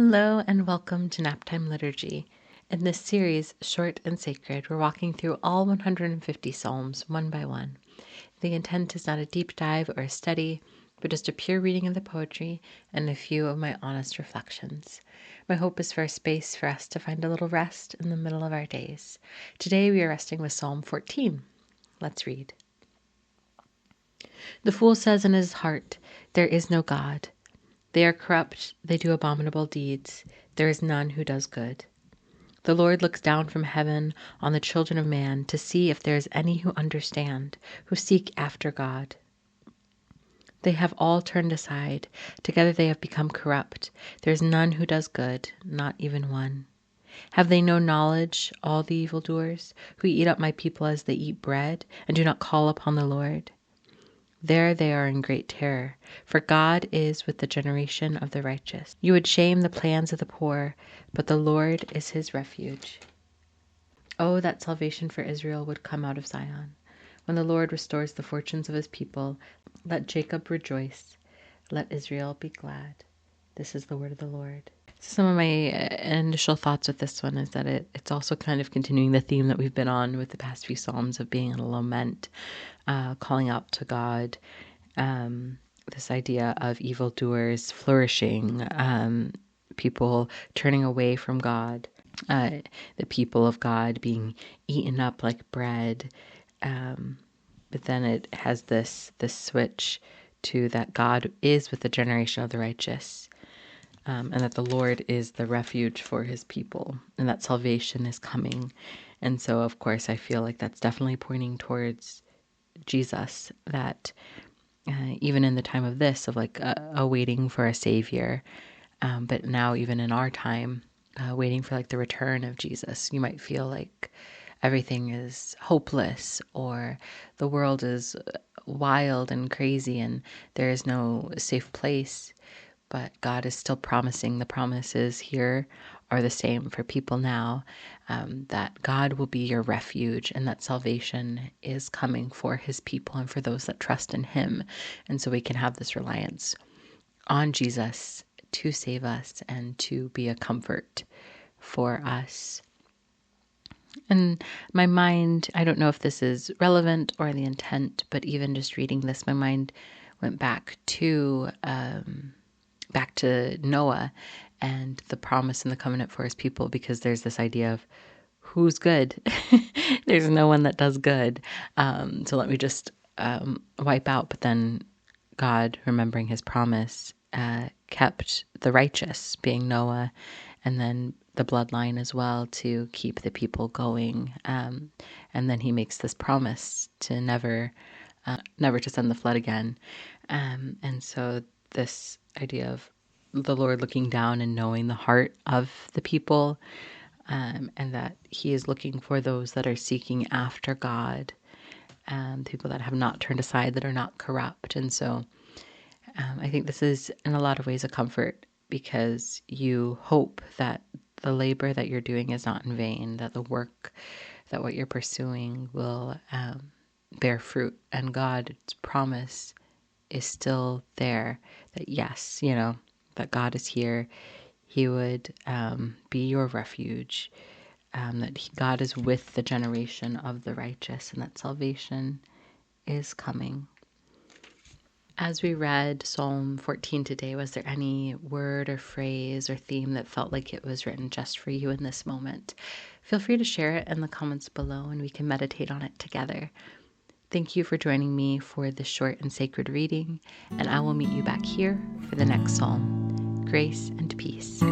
Hello and welcome to Naptime Liturgy. In this series, Short and Sacred, we're walking through all 150 Psalms one by one. The intent is not a deep dive or a study, but just a pure reading of the poetry and a few of my honest reflections. My hope is for a space for us to find a little rest in the middle of our days. Today we are resting with Psalm 14. Let's read. The fool says in his heart, "There is no God." They are corrupt, they do abominable deeds. There is none who does good. The Lord looks down from heaven on the children of man to see if there is any who understand, who seek after God. They have all turned aside. Together they have become corrupt. There is none who does good, not even one. Have they no knowledge, all the evildoers, who eat up my people as they eat bread, and do not call upon the Lord? There they are in great terror, for God is with the generation of the righteous. You would shame the plans of the poor, but the Lord is his refuge. Oh, that salvation for Israel would come out of Zion. When the Lord restores the fortunes of his people, let Jacob rejoice, let Israel be glad. This is the word of the Lord. Some of my initial thoughts with this one is that it's also kind of continuing the theme that we've been on with the past few Psalms of being in a lament, calling out to God, this idea of evildoers flourishing, people turning away from God, the people of God being eaten up like bread. But then it has this switch to that God is with the generation of the righteous. And that the Lord is the refuge for his people, and that salvation is coming. And so, of course, I feel like that's definitely pointing towards Jesus, that even in the time of this, of like waiting for a savior, but now even in our time, waiting for like the return of Jesus, you might feel like everything is hopeless or the world is wild and crazy and there is no safe place. But God is still promising. The promises here are the same for people now, that God will be your refuge and that salvation is coming for his people and for those that trust in him. And so we can have this reliance on Jesus to save us and to be a comfort for us. And my mind, I don't know if this is relevant or the intent, but even just reading this, my mind went back to Noah and the promise and the covenant for his people, because there's this idea of who's good. There's no one that does good. So let me just wipe out. But then God, remembering his promise, kept the righteous, being Noah, and then the bloodline as well, to keep the people going. And then he makes this promise to never to send the flood again. And so this idea of the Lord looking down and knowing the heart of the people, and that he is looking for those that are seeking after God, people that have not turned aside, that are not corrupt. And so I think this is in a lot of ways a comfort, because you hope that the labor that you're doing is not in vain, that the work, that what you're pursuing will bear fruit, and God's promise is still there, that yes, that God is here. He would be your refuge, that God is with the generation of the righteous, and that salvation is coming. As we read Psalm 14 today, was there any word or phrase or theme that felt like it was written just for you in this moment? Feel free to share it in the comments below and we can meditate on it together. Thank you for joining me for this short and sacred reading, and I will meet you back here for the next psalm. Grace and peace.